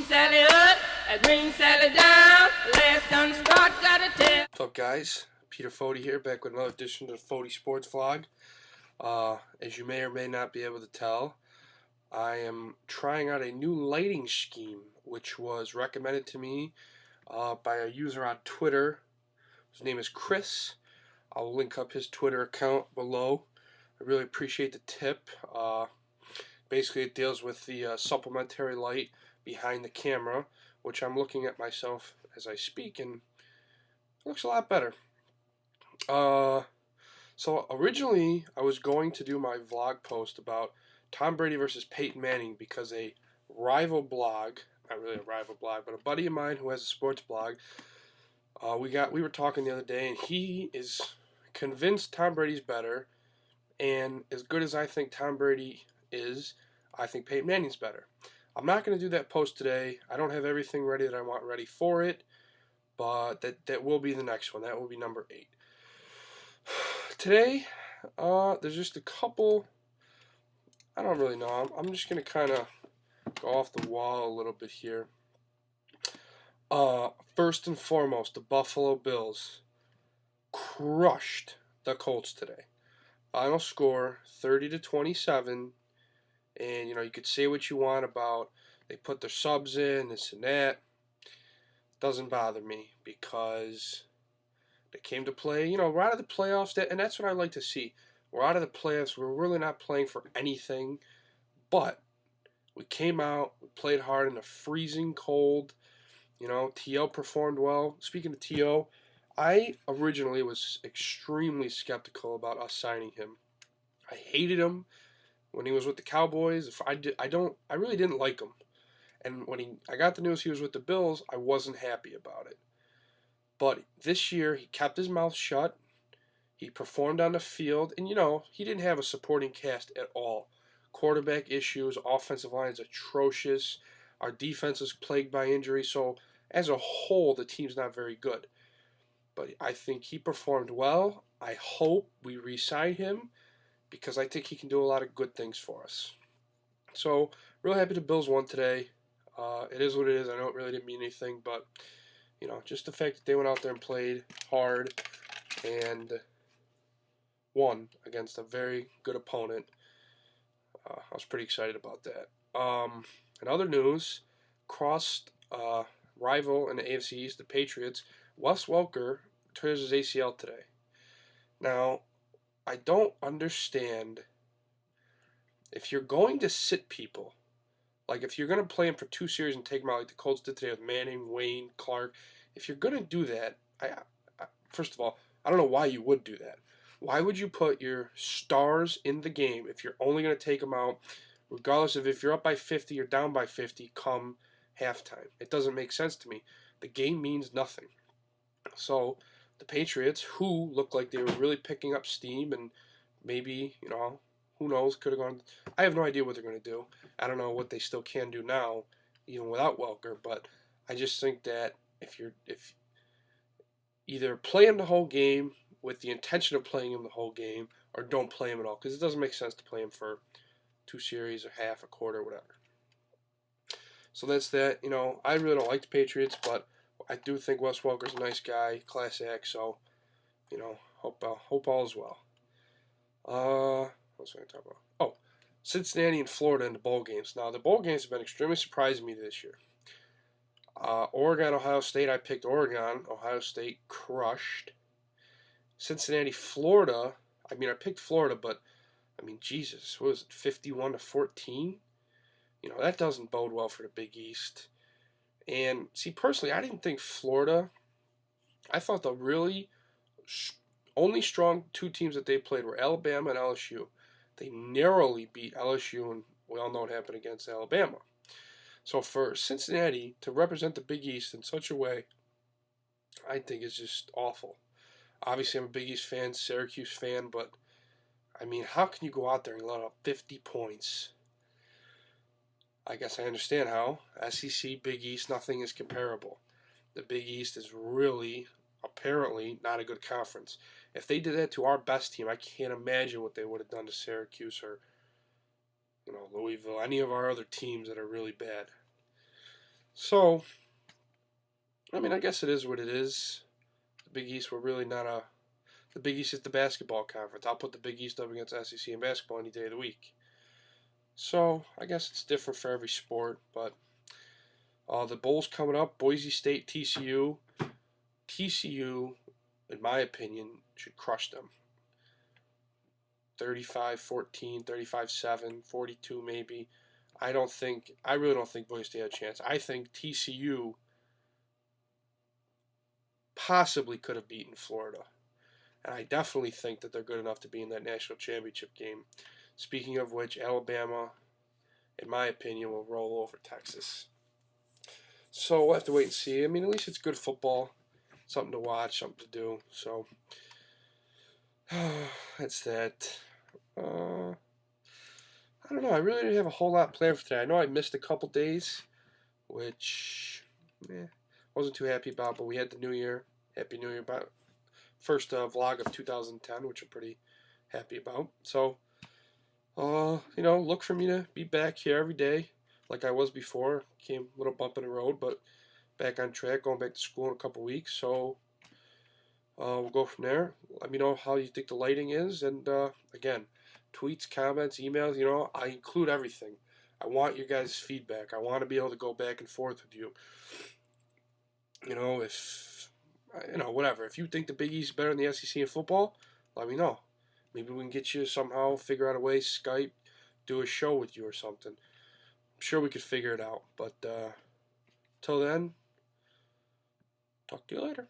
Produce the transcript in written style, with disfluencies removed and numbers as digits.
Sally up, and bring Sally down. Last done start, gotta tell. What's up, guys? Peter Fody here, back with another edition of the Fody Sports Vlog. As you may or may not be able to tell, I am trying out a new lighting scheme, which was recommended to me by a user on Twitter. His name is Chris. I'll link up his Twitter account below. I really appreciate the tip. Basically, it deals with the supplementary light behind the camera, which I'm looking at myself as I speak, and it looks a lot better. So originally, I was going to do my vlog post about Tom Brady versus Peyton Manning because a rival blog, not really a rival blog, but a buddy of mine who has a sports blog, we were talking the other day, and he is convinced Tom Brady's better, and as good as I think Tom Brady is, I think Peyton Manning's better. I'm not going to do that post today. I don't have everything ready that I want ready for it, but that will be the next one. That will be number 8. Today, there's just a couple, I don't really know. I'm just going to kind of go off the wall a little bit here. First and foremost, the Buffalo Bills crushed the Colts today. Final score, 30-27. And, you could say what you want about they put their subs in, this and that. Doesn't bother me because they came to play. We're out of the playoffs, and that's what I like to see. We're out of the playoffs. We're really not playing for anything. But we came out, we played hard in the freezing cold. T.O. performed well. Speaking of T.O., I originally was extremely skeptical about us signing him. I hated him when he was with the Cowboys. I really didn't like him. And when I got the news he was with the Bills, I wasn't happy about it. But this year, he kept his mouth shut. He performed on the field. And, he didn't have a supporting cast at all. Quarterback issues, offensive line is atrocious. Our defense is plagued by injury. So, as a whole, the team's not very good. But I think he performed well. I hope we re-sign him because I think he can do a lot of good things for us. So, real happy the Bills won today. It is what it is. I know it really didn't mean anything, but, just the fact that they went out there and played hard and won against a very good opponent, I was pretty excited about that. In other news, crossed rival in the AFC East, the Patriots, Wes Welker tears his ACL today. Now, I don't understand if you're going to sit people, like if you're going to play them for 2 series and take them out like the Colts did today with Manning, Wayne, Clark, if you're going to do that, first of all, I don't know why you would do that. Why would you put your stars in the game if you're only going to take them out, regardless of if you're up by 50 or down by 50 come halftime? It doesn't make sense to me. The game means nothing. So the Patriots, who looked like they were really picking up steam and maybe, who knows, could have gone. I have no idea what they're going to do. I don't know what they still can do now, even without Welker, but I just think that if either play him the whole game with the intention of playing him the whole game, or don't play him at all, because it doesn't make sense to play him for 2 series or half, a quarter, whatever. So that's that. I really don't like the Patriots, but I do think Wes Welker's a nice guy, class act, so, hope all is well. What was I going to talk about? Oh, Cincinnati and Florida in the bowl games. Now, the bowl games have been extremely surprising me this year. Oregon, Ohio State, I picked Oregon. Ohio State crushed. Cincinnati, Florida, I picked Florida, but, Jesus, what was it, 51-14? That doesn't bode well for the Big East. And, see, personally, I didn't think Florida, I thought the really only strong 2 teams that they played were Alabama and LSU. They narrowly beat LSU, and we all know what happened against Alabama. So for Cincinnati to represent the Big East in such a way, I think is just awful. Obviously, I'm a Big East fan, Syracuse fan, but, how can you go out there and let up 50 points? I guess I understand how. SEC, Big East, nothing is comparable. The Big East is really, apparently, not a good conference. If they did that to our best team, I can't imagine what they would have done to Syracuse or, Louisville, any of our other teams that are really bad. So, I mean, I guess it is what it is. The Big East, we're really not a. The Big East is the basketball conference. I'll put the Big East up against SEC in basketball any day of the week. So, I guess it's different for every sport, but the Bowl's coming up. Boise State, TCU. TCU, in my opinion, should crush them. 35-14, 35-7, 42 maybe. I really don't think Boise State had a chance. I think TCU possibly could have beaten Florida. And I definitely think that they're good enough to be in that national championship game. Speaking of which, Alabama, in my opinion, will roll over Texas. So we'll have to wait and see. I mean, at least it's good football. Something to watch, something to do. So that's that. I don't know. I really didn't have a whole lot planned for today. I know I missed a couple days, which wasn't too happy about. But we had the New Year. Happy New Year! About first vlog of 2010, which I'm pretty happy about. So, look for me to be back here every day, like I was before. Came a little bump in the road, but back on track. Going back to school in a couple weeks. So, we'll go from there. Let me know how you think the lighting is, and again, tweets, comments, emails. I include everything. I want your guys' feedback. I want to be able to go back and forth with you. If whatever. If you think the Big East is better than the SEC in football, let me know. Maybe we can get you somehow, figure out a way, Skype, do a show with you or something. I'm sure we could figure it out. But till then, talk to you later.